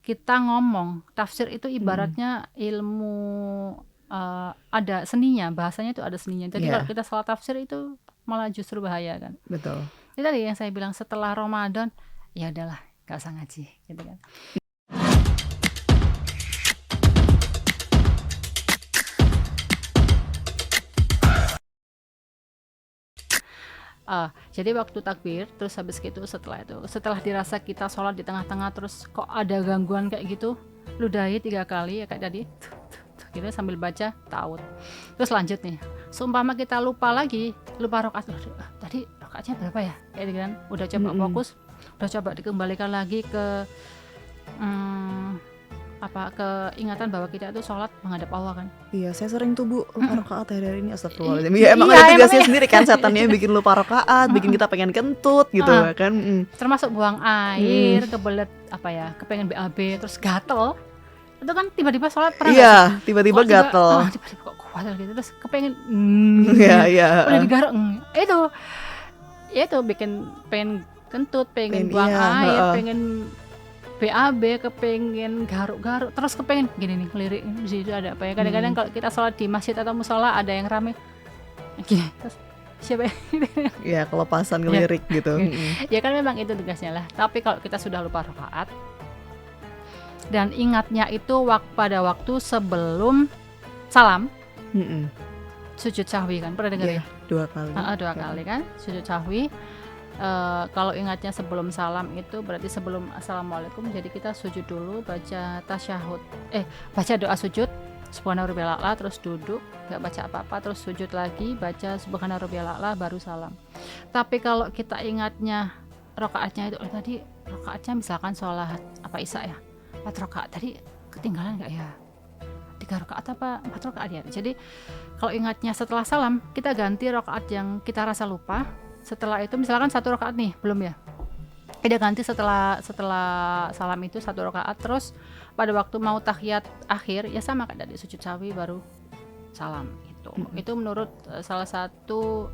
kita ngomong, tafsir itu ibaratnya ilmu, ada seninya, bahasanya itu ada seninya. Jadi kalau kita salah tafsir itu malah justru bahaya kan. Betul. Itu tadi yang saya bilang, setelah Ramadan ya udahlah gak usah ngaji gitu kan. Jadi waktu takbir, terus habis gitu setelah dirasa kita sholat di tengah-tengah terus kok ada gangguan kayak gitu, ludahi 3 kali ya kayak tadi, gitu sambil baca ta'awud. Terus lanjut nih, seumpama kita lupa rakaat, tadi rakaatnya berapa ya, kayak gitu kan, udah coba fokus, udah coba dikembalikan lagi ke keingatan bahwa kita itu sholat menghadap Allah kan. Iya, saya sering tuh Bu lupa rakaat hari ini, astagfirullahaladzim. Ya emang ada tugasnya sendiri kan, setannya bikin lupa rakaat, bikin kita pengen kentut gitu kan. Termasuk buang air, kebelet kepengen BAB, terus gatel. Itu kan tiba-tiba sholat pernah Iya, tiba-tiba gatel. Tiba-tiba kok kuat gitu, terus kepengen iya. udah digaruk itu bikin pengen kentut, pengen buang air, pengen BAB, kepengen garuk-garuk, terus kepengen gini nih ngelirik di situ ada apa ya. Kadang-kadang kalau kita sholat di masjid atau musola ada yang rame gini, terus siapa ya kelepasan ngelirik gitu. Ya kan memang itu tugasnya lah. Tapi kalau kita sudah lupa rakaat dan ingatnya itu pada waktu sebelum salam, sujud sahwi kan, pernah dengar ya? 2 kali. 2 kali kan sujud sahwi. Kalau ingatnya sebelum salam itu berarti sebelum assalamualaikum, jadi kita sujud dulu, baca tasyahud, baca doa sujud subhana rabbiyal a'la, terus duduk, nggak baca apa-apa, terus sujud lagi, baca subhana rabbiyal a'la, baru salam. Tapi kalau kita ingatnya rakaatnya itu tadi, rakaatnya misalkan sholat isya ya, 4 rakaat tadi ketinggalan nggak ya, 3 rakaat apa 4 rakaat ya. Jadi kalau ingatnya setelah salam, kita ganti rakaat yang kita rasa lupa. Setelah itu misalkan 1 rakaat nih belum ya, kita ganti setelah salam itu 1 rakaat, terus pada waktu mau tahiyat akhir ya sama kayak tadi, sujud sahwi baru salam gitu. Itu menurut salah satu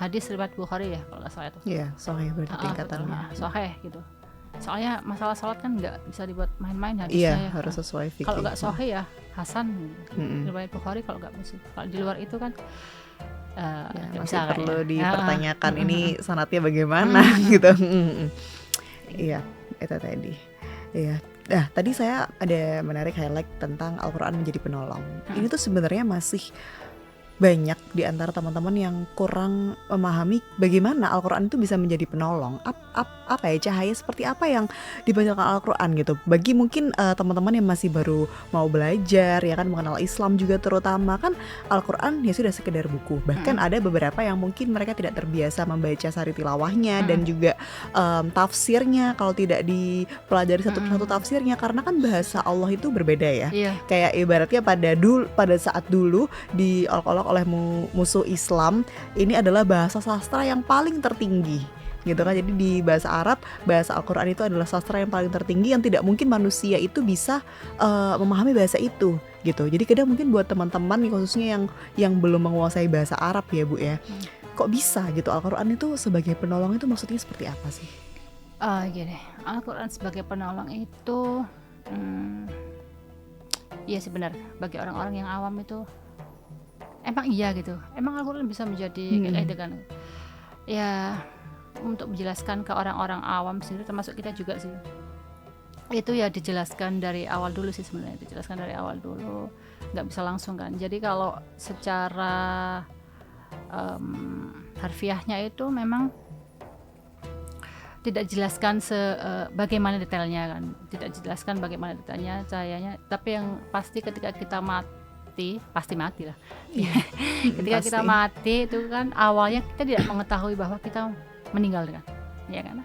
hadis riwayat Bukhari ya kalau nggak salah itu. Iya, sahih berarti tingkatannya. Sahih gitu. Soalnya masalah salat kan nggak bisa dibuat main-main hadisnya. Iya, harus sesuai fikih. Kalau nggak sahih ya hasan riwayat Bukhari, kalau nggak bersih. Kalau di luar itu kan masih perlu dipertanyakan ini sanadnya bagaimana gitu. Iya, itu tadi. Iya. Nah, tadi saya ada menarik highlight tentang Al-Quran menjadi penolong. Ini tuh sebenarnya masih banyak di antara teman-teman yang kurang memahami bagaimana Al-Quran itu bisa menjadi penolong. Apa ya, cahaya seperti apa yang dibacakan Al-Quran gitu. Bagi mungkin teman-teman yang masih baru mau belajar ya kan, mengenal Islam juga terutama kan, Al-Quran ya sudah sekedar buku. Bahkan ada beberapa yang mungkin mereka tidak terbiasa membaca sari tilawahnya dan juga tafsirnya, kalau tidak dipelajari satu-satu tafsirnya, karena kan bahasa Allah itu berbeda ya. Kayak ibaratnya pada saat dulu diolok-olok oleh musuh Islam, ini adalah bahasa sastra yang paling tertinggi gitu kan. Jadi di bahasa Arab, bahasa Al-Quran itu adalah sastra yang paling tertinggi, yang tidak mungkin manusia itu bisa memahami bahasa itu gitu. Jadi kadang mungkin buat teman-teman khususnya yang belum menguasai bahasa Arab ya Bu ya, kok bisa gitu Al-Quran itu sebagai penolong, itu maksudnya seperti apa sih? Gini, Al-Quran sebagai penolong itu iya sebenarnya bagi orang-orang yang awam itu emang iya gitu, emang Al-Quran bisa menjadi kayak gitu kan ya. Untuk menjelaskan ke orang-orang awam sendiri, termasuk kita juga sih, itu ya dijelaskan dari awal dulu sih sebenarnya, nggak bisa langsung kan. Jadi kalau secara harfiahnya itu memang tidak dijelaskan bagaimana detailnya kan, cahayanya. Tapi yang pasti ketika kita pasti mati lah. Ketika kita mati itu kan awalnya kita tidak mengetahui bahwa kita meninggal kan, ya kan?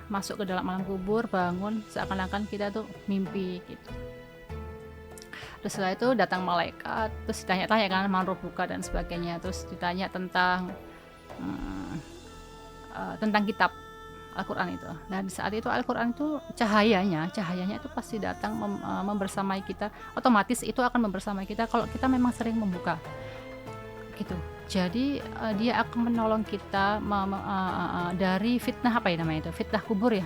Masuk ke dalam alam kubur, bangun seakan-akan kita tuh mimpi gitu. Terus setelah itu datang malaikat, terus ditanya-tanya kan man rabbuka dan sebagainya, terus ditanya tentang kitab Al-Quran itu. Nah di saat itu Al-Quran itu cahayanya itu pasti datang membersamai kita, otomatis itu akan membersamai kita kalau kita memang sering membuka gitu. Jadi dia akan menolong kita dari fitnah fitnah kubur ya.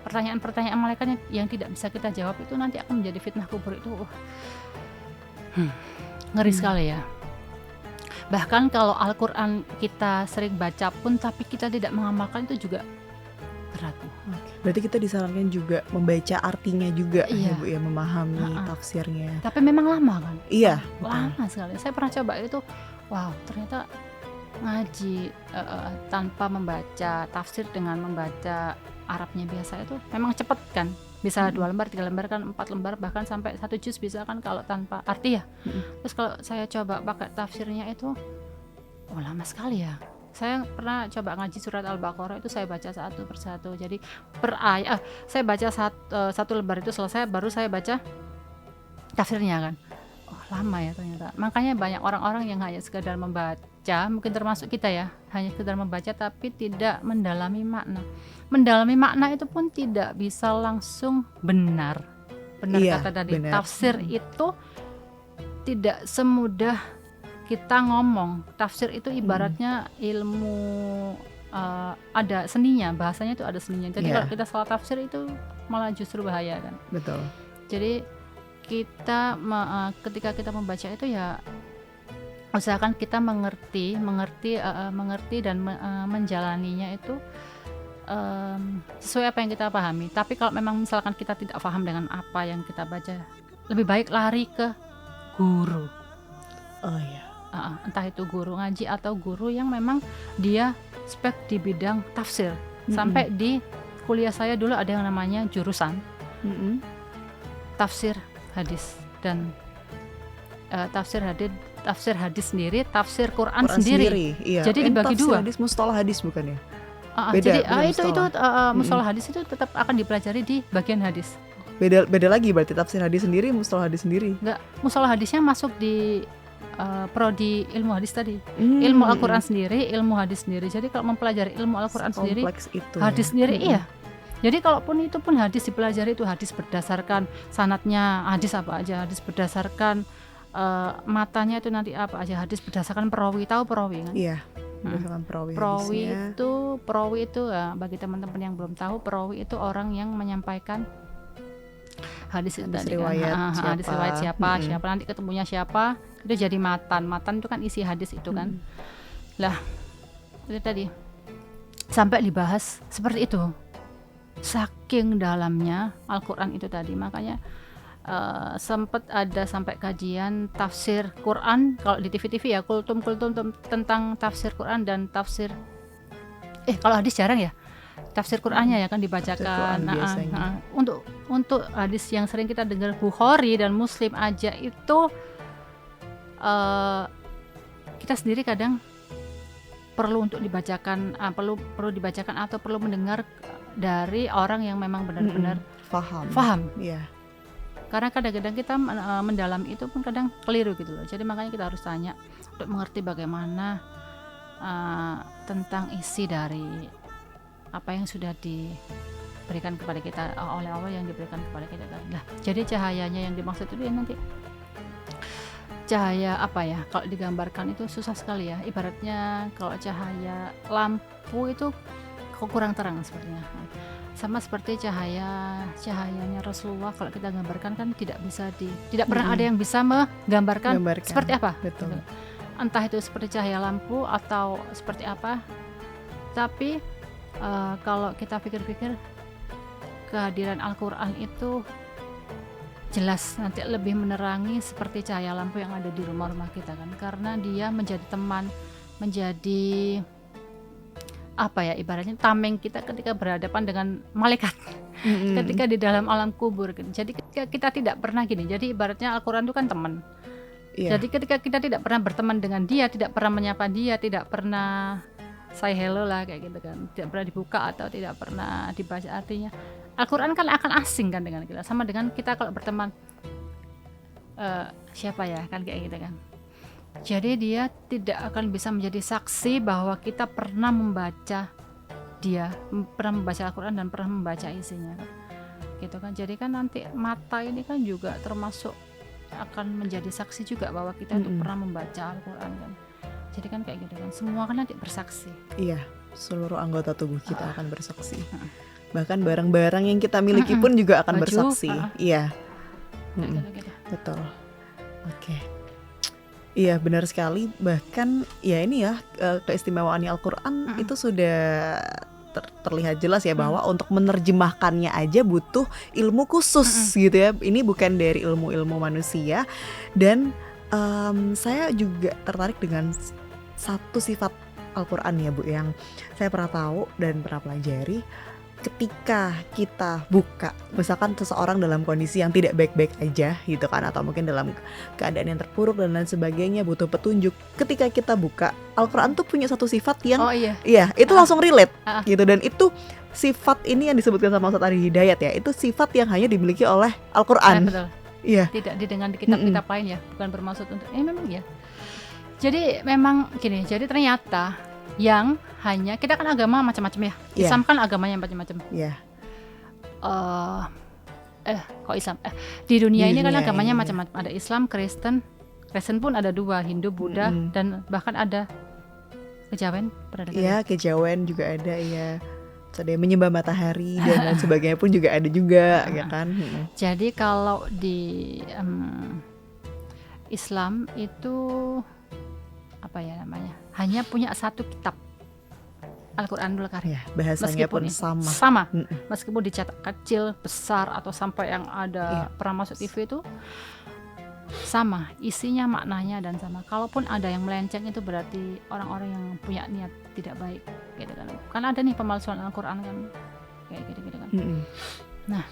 pertanyaan-pertanyaan malaikat yang tidak bisa kita jawab itu nanti akan menjadi fitnah kubur itu. Ngeri sekali ya. Bahkan kalau Al-Quran kita sering baca pun tapi kita tidak mengamalkan itu juga berat. Berarti kita disarankan juga membaca artinya juga ya Bu ya, memahami tafsirnya. Tapi memang lama kan? Iya, lama sekali. Saya pernah coba itu, wow, ternyata ngaji tanpa membaca tafsir dengan membaca Arabnya biasa itu memang cepat kan. Bisa 2 lembar, 3 lembar kan, 4 lembar, bahkan sampai 1 juz bisa kan kalau tanpa arti ya. Terus kalau saya coba pakai tafsirnya itu lama sekali ya. Saya pernah coba ngaji surat Al-Baqarah itu saya baca satu persatu. Jadi per ayat saya baca satu lembar itu selesai, baru saya baca tafsirnya kan. Lama ya ternyata. Makanya banyak orang-orang yang hanya sekedar membaca, mungkin termasuk kita ya, hanya sekedar membaca tapi tidak mendalami makna. Mendalami makna itu pun tidak bisa langsung benar kata tadi. Tafsir itu tidak semudah kita ngomong. Tafsir itu ibaratnya ilmu, ada seninya, bahasanya itu ada seninya. Jadi kalau kita salah tafsir itu malah justru bahaya kan. Betul. Jadi kita ketika kita membaca itu ya usahakan kita mengerti dan menjalaninya itu sesuai apa yang kita pahami. Tapi kalau memang misalkan kita tidak paham dengan apa yang kita baca, lebih baik lari ke guru. Entah itu guru ngaji atau guru yang memang dia spek di bidang tafsir. Sampai di kuliah saya dulu ada yang namanya jurusan tafsir hadis dan tafsir hadis sendiri, tafsir Quran sendiri. Iya. Jadi dibagi dua. Hadis, mustalah hadis bukan ya? Jadi itu mustalah hadis itu tetap akan dipelajari di bagian hadis. Beda lagi berarti tafsir hadis sendiri, mustalah hadis sendiri. Enggak, mustalah hadisnya masuk di prodi ilmu hadis tadi. Ilmu Al-Quran sendiri, ilmu hadis sendiri. Jadi kalau mempelajari ilmu Al-Quran sendiri, hadis sendiri iya. Jadi kalaupun itu pun hadis dipelajari, itu hadis berdasarkan sanadnya, hadis apa aja, hadis berdasarkan matanya itu nanti apa aja, hadis berdasarkan perawi, tahu perawi kan? Iya. Berdasarkan perawi itu bagi teman-teman yang belum tahu, perawi itu orang yang menyampaikan hadis riwayat hadis riwayat siapa nanti ketemunya siapa, itu jadi matan itu kan isi hadis itu kan. Lah itu tadi sampai dibahas seperti itu, saking dalamnya Al-Quran itu tadi. Makanya sempat ada sampai kajian tafsir Quran kalau di TV ya, kultum tentang tafsir Quran dan tafsir kalau hadis jarang ya, tafsir Qurannya ya kan dibacakan. Untuk hadis yang sering kita dengar Bukhari dan Muslim aja itu kita sendiri kadang perlu untuk dibacakan, perlu dibacakan atau perlu mendengar dari orang yang memang benar-benar paham. Iya. Karena kadang-kadang kita mendalam itu pun kadang keliru gitu loh. Jadi makanya kita harus tanya untuk mengerti bagaimana tentang isi dari apa yang sudah diberikan kepada kita oleh Allah, yang diberikan kepada kita. Nah, jadi cahayanya yang dimaksud itu ya nanti cahaya apa ya, kalau digambarkan itu susah sekali ya. Ibaratnya kalau cahaya lampu itu kurang terang sepertinya. Sama seperti cahayanya Rasulullah, kalau kita gambarkan kan tidak pernah ada yang bisa menggambarkan seperti apa. Betul. Entah itu seperti cahaya lampu atau seperti apa. Tapi kalau kita pikir-pikir, kehadiran Al-Quran itu jelas nanti lebih menerangi seperti cahaya lampu yang ada di rumah-rumah kita kan, karena dia menjadi teman, menjadi apa ya, ibaratnya tameng kita ketika berhadapan dengan malaikat ketika di dalam alam kubur. Jadi ketika kita tidak pernah gini, jadi ibaratnya Al-Quran itu kan teman. Jadi ketika kita tidak pernah berteman dengan dia, tidak pernah menyapa dia, tidak pernah say hello lah kayak gitu kan, tidak pernah dibuka atau tidak pernah dibaca artinya, Al-Quran kan akan asing kan dengan kita. Sama dengan kita kalau berteman siapa ya kan kayak gitu kan. Jadi dia tidak akan bisa menjadi saksi bahwa kita pernah membaca pernah membaca Al-Quran dan pernah membaca isinya kan? Gitu kan. Jadi kan nanti mata ini kan juga termasuk akan menjadi saksi juga bahwa kita itu pernah membaca Al-Quran kan. Jadi kan kayak gitu kan, semua kan nanti bersaksi. Iya, seluruh anggota tubuh kita akan bersaksi. bahkan barang-barang yang kita miliki pun juga akan Baju, bersaksi. Iya. Gitu. Betul. Oke. Iya, benar sekali. Bahkan ya ini ya, keistimewaannya Al-Qur'an itu sudah terlihat jelas ya, bahwa untuk menerjemahkannya aja butuh ilmu khusus gitu ya. Ini bukan dari ilmu-ilmu manusia. Dan saya juga tertarik dengan satu sifat Al-Qur'an ya Bu, yang saya pernah tahu dan pernah pelajari. Ketika kita buka, misalkan seseorang dalam kondisi yang tidak baik-baik aja gitu kan, atau mungkin dalam keadaan yang terpuruk dan lain sebagainya, butuh petunjuk. Ketika kita buka, Al-Qur'an tuh punya satu sifat yang itu langsung relate gitu. Dan itu sifat ini yang disebutkan sama Ustadz Ari Hidayat ya, itu sifat yang hanya dimiliki oleh Al-Qur'an. Betul. Iya. Tidak dengan kitab-kitab lain ya, bukan bermaksud untuk memang ya. Jadi memang gini, jadi ternyata yang hanya, kita kan agama macam-macam ya. Islam kan agamanya macam-macam. Kok Islam? Di dunia ini kan agamanya macam-macam. Ada Islam, Kristen pun ada 2, Hindu, Buddha, dan bahkan ada kejawen. Iya, kejawen juga ada ya. Ada yang menyembah matahari dan lain sebagainya pun juga ada juga, ya kan. Jadi kalau di Islam itu apa ya namanya? Hanya punya satu kitab, Al-Qur'anul Karim. Bahasanya pun sama. Meskipun dicetak kecil, besar, atau sampai yang ada pernah masuk TV itu sama, isinya, maknanya dan sama. Kalaupun ada yang melenceng itu berarti orang-orang yang punya niat tidak baik gitu kan. Kan ada nih pemalsuan Al-Qur'an kan, kayak gitu kan. Nah,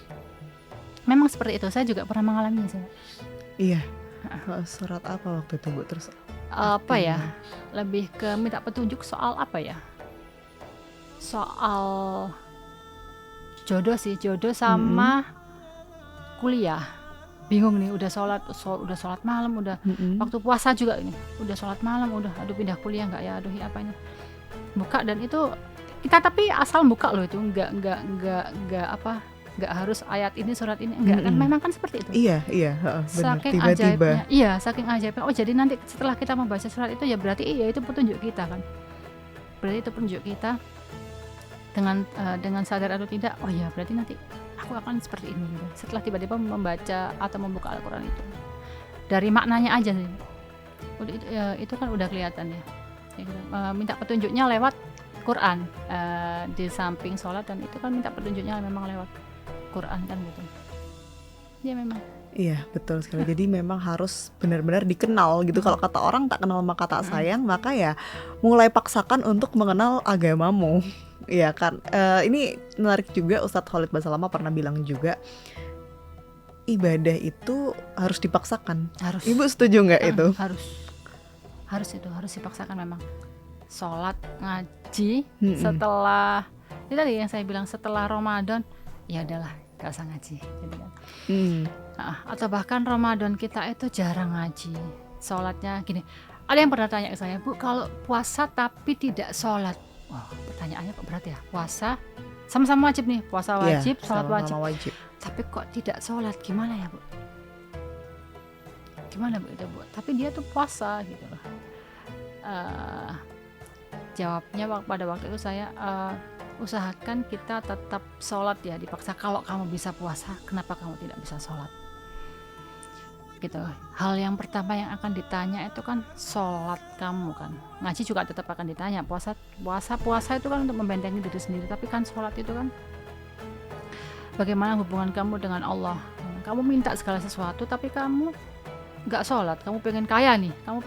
memang seperti itu. Saya juga pernah mengalaminya sih. Iya. Surat apa waktu itu Bu? Terus apa ya? Lebih ke minta petunjuk soal apa ya? Soal jodoh sih, jodoh sama kuliah. Bingung nih, udah sholat malam, udah waktu puasa juga ini, udah sholat malam, udah aduh pindah kuliah nggak ya, aduh apa ini, buka. Dan itu kita tapi asal buka loh, itu nggak harus ayat ini, surat ini, enggak kan, memang kan seperti itu. Iya, benar. Saking Tiba-tiba. Ajaibnya, saking ajaibnya. Oh jadi nanti setelah kita membaca surat itu ya berarti itu petunjuk kita kan, berarti itu petunjuk kita. Dengan sadar atau tidak, oh ya berarti nanti aku akan seperti ini gitu. Setelah tiba-tiba membaca atau membuka Al-Qur'an itu, dari maknanya aja sih, itu kan udah kelihatan ya gitu. Minta petunjuknya lewat Quran, di samping sholat, dan itu kan minta petunjuknya memang lewat Quran kan gitu. Ya memang. Iya, betul sekali. Jadi memang harus benar-benar dikenal gitu. Kalau kata orang tak kenal maka tak sayang, maka ya mulai paksakan untuk mengenal agamamu. Iya kan. Ini menarik juga, Ustadz Khalid Basalamah pernah bilang juga, ibadah itu harus dipaksakan. Harus. Ibu setuju nggak itu? Harus dipaksakan memang. Sholat, ngaji, setelah itu tadi yang saya bilang, setelah Ramadan ya adalah gak usah ngaji gitu kan. Atau bahkan Ramadan kita itu jarang ngaji, sholatnya gini. Ada yang pernah tanya ke saya, Bu, kalau puasa tapi tidak sholat, pertanyaannya kok berat ya. Puasa sama-sama wajib nih, puasa wajib, sholat wajib, tapi kok tidak sholat, gimana ya Bu? Gimana Bu itu Bu? Tapi dia tuh puasa gitu loh. Jawabnya pada waktu itu saya, usahakan kita tetap sholat ya, dipaksa. Kalau kamu bisa puasa, kenapa kamu tidak bisa sholat? Gitu. Hal yang pertama yang akan ditanya itu kan sholat kamu kan. Ngaji juga tetap akan ditanya. Puasa itu kan untuk membentengi diri sendiri, tapi kan sholat itu kan bagaimana hubungan kamu dengan Allah. Kamu minta segala sesuatu tapi kamu nggak sholat. Kamu pengen kaya nih, kamu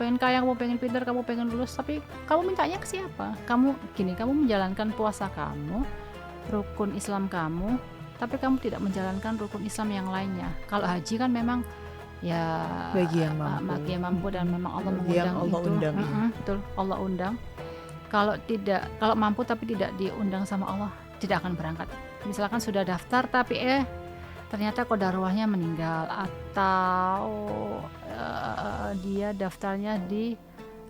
pengen pintar, kamu pengen lulus, tapi kamu mintanya ke siapa? Kamu menjalankan puasa kamu, rukun Islam kamu, tapi kamu tidak menjalankan rukun Islam yang lainnya. Kalau haji kan memang ya bagi yang mampu dan memang Allah mengundang betul, Allah undang. Kalau mampu tapi tidak diundang sama Allah, tidak akan berangkat. Misalkan sudah daftar tapi ternyata qadarullah meninggal, atau dia daftarnya di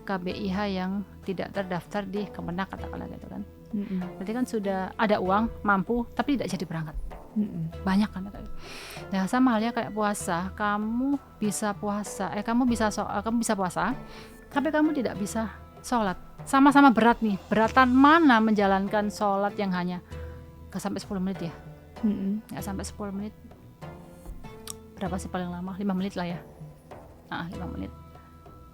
KBIH yang tidak terdaftar di Kemenak katakanlah gitu kan. Berarti kan sudah ada uang, mampu, tapi tidak jadi berangkat. Banyak kan. Nah sama halnya kayak puasa, kamu bisa puasa, tapi kamu tidak bisa sholat. Sama-sama berat nih. Beratan mana menjalankan sholat yang hanya Gak sampai 10 menit ya. Gak sampai 10 menit. Berapa sih paling lama? 5 menit lah ya. 5 menit.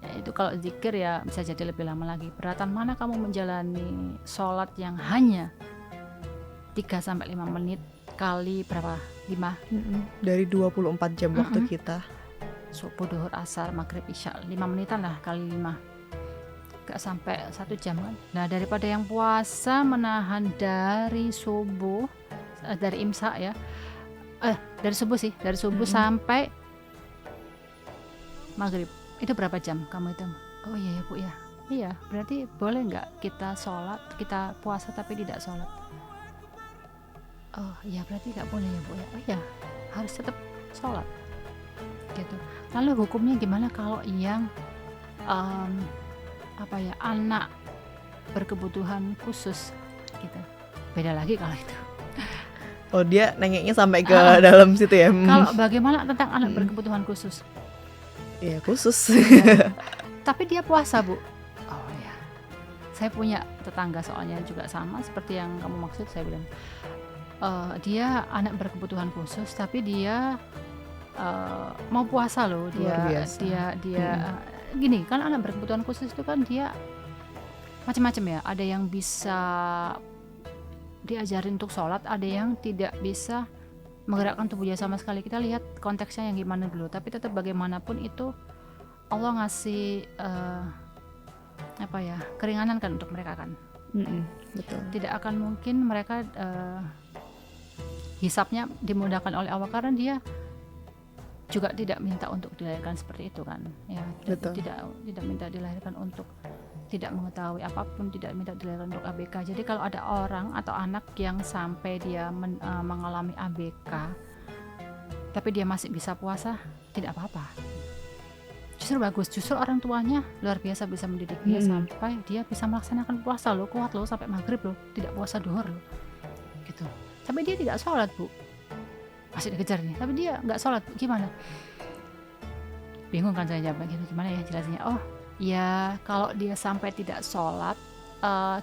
Ya, itu kalau zikir ya bisa jadi lebih lama lagi. Beratan mana kamu menjalani sholat yang hanya 3-5 menit kali berapa? 5? Dari 24 jam waktu kita. Subuh, duhur, asar, maghrib, isya, 5 menitan lah kali 5. Gak sampai 1 jam kan. Nah daripada yang puasa menahan dari subuh, dari imsak ya, dari subuh sih, dari subuh sampai maghrib, itu berapa jam kamu hitung? Oh iya ya Bu ya, iya berarti boleh nggak kita sholat, kita puasa tapi tidak sholat? Oh iya berarti nggak boleh ya Bu ya. Oh iya harus tetap sholat gitu. Lalu hukumnya gimana kalau yang anak berkebutuhan khusus gitu? Beda lagi kalau itu. Oh dia nengeknya sampai ke dalam situ ya. Kalau bagaimana tentang anak berkebutuhan khusus? Ya khusus. Tapi dia puasa Bu. Oh ya, saya punya tetangga soalnya juga sama seperti yang kamu maksud. Saya bilang dia anak berkebutuhan khusus tapi dia mau puasa loh. Dia gini kan, anak berkebutuhan khusus itu kan dia macam-macam ya. Ada yang bisa diajarin untuk sholat, ada yang tidak bisa menggerakkan tubuhnya sama sekali. Kita lihat konteksnya yang gimana dulu. Tapi tetap bagaimanapun itu Allah ngasih keringanan kan untuk mereka kan. Betul. Tidak akan mungkin mereka hisapnya dimudahkan oleh Allah karena dia juga tidak minta untuk dilahirkan seperti itu kan ya. Betul. Tidak minta dilahirkan untuk tidak mengetahui apapun, tidak minta dilahirkan untuk ABK. Jadi kalau ada orang atau anak yang sampai dia mengalami ABK tapi dia masih bisa puasa, tidak apa-apa, justru bagus. Justru orang tuanya luar biasa bisa mendidik dia sampai dia bisa melaksanakan puasa loh, kuat loh sampai maghrib loh, tidak puasa duhur loh gitu. Tapi dia tidak sholat Bu, masih dikejar nih, tapi dia nggak sholat. Gimana? Bingung kan saya jawab gitu, gimana ya jelasnya? Oh ya kalau dia sampai tidak sholat,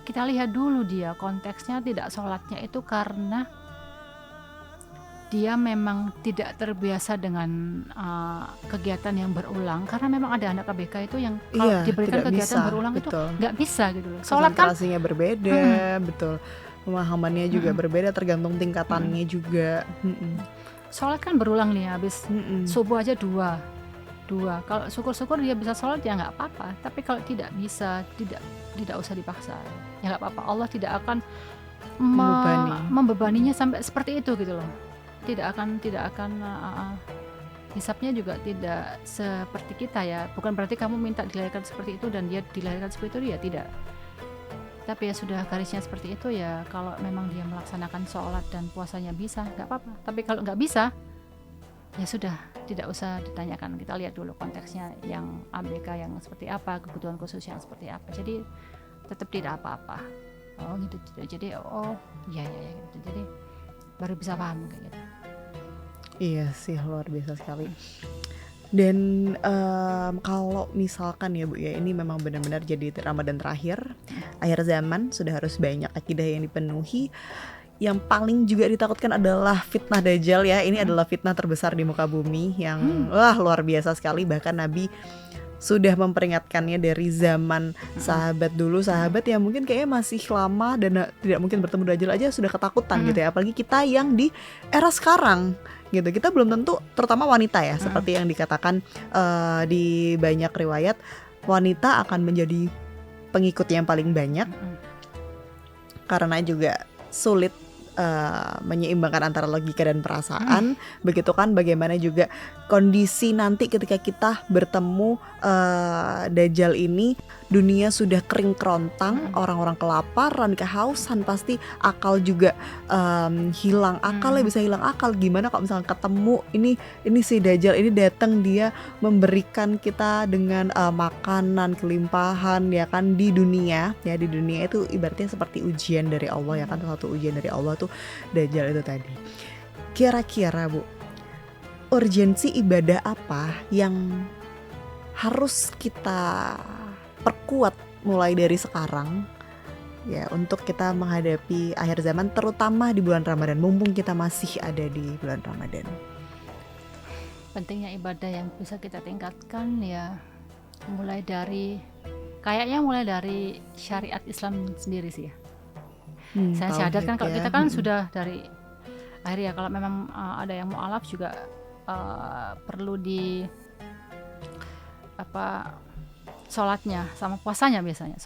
kita lihat dulu dia konteksnya tidak sholatnya itu karena dia memang tidak terbiasa dengan kegiatan yang berulang. Karena memang ada anak ABK itu yang kalau diberikan kegiatan berulang itu nggak bisa gitu loh. Sholat kan konsentrasinya berbeda, betul. Pemahamannya juga berbeda tergantung tingkatannya juga. Sholat kan berulang nih, habis subuh aja dua. Kalau syukur-syukur dia bisa sholat ya nggak apa-apa. Tapi kalau tidak bisa, tidak usah dipaksa. Ya nggak apa-apa. Allah tidak akan membebaninya sampai seperti itu gitu loh. Tidak akan hisapnya juga tidak seperti kita ya. Bukan berarti kamu minta dilahirkan seperti itu dan dia dilahirkan seperti itu, ya tidak. Tapi ya sudah garisnya seperti itu ya. Kalau memang dia melaksanakan sholat dan puasanya bisa, nggak apa-apa. Tapi kalau nggak bisa, ya sudah, tidak usah ditanyakan. Kita lihat dulu konteksnya yang ABK yang seperti apa, kebutuhan khusus yang seperti apa. Jadi tetap tidak apa-apa. Oh gitu. Jadi ya gitu. Jadi baru bisa paham kayak gitu. Iya sih, luar biasa sekali. Dan kalau misalkan ya Bu ya, ini memang benar-benar jadi Ramadan terakhir, akhir zaman, sudah harus banyak akidah yang dipenuhi. Yang paling juga ditakutkan adalah fitnah Dajjal ya. Ini adalah fitnah terbesar di muka bumi yang luar biasa sekali. Bahkan Nabi sudah memperingatkannya dari zaman sahabat dulu. Sahabat yang mungkin kayaknya masih lama dan tidak mungkin bertemu Dajjal aja sudah ketakutan gitu ya. Apalagi kita yang di era sekarang gitu, kita belum tentu, terutama wanita ya, seperti yang dikatakan di banyak riwayat, wanita akan menjadi pengikut yang paling banyak karena juga sulit menyeimbangkan antara logika dan perasaan. Begitu kan bagaimana juga kondisi nanti ketika kita bertemu Dajjal ini, dunia sudah kering kerontang, orang-orang kelaparan, kehausan, pasti akal juga hilang akalnya, bisa hilang akal. Gimana kalau misalnya ketemu ini si Dajjal ini datang, dia memberikan kita dengan makanan kelimpahan ya kan, di dunia ya, di dunia itu ibaratnya seperti ujian dari Allah ya kan, satu ujian dari Allah tuh Dajjal itu tadi. Kira-kira Bu, urgensi ibadah apa yang harus kita perkuat mulai dari sekarang ya untuk kita menghadapi akhir zaman, terutama di bulan Ramadan, mumpung kita masih ada di bulan Ramadan? Pentingnya ibadah yang bisa kita tingkatkan ya mulai dari syariat Islam sendiri sih ya. Saya syahadat kan, kalau kita kan sudah dari akhir ya, kalau memang ada yang mu'alaf juga perlu di sholatnya sama puasanya biasanya.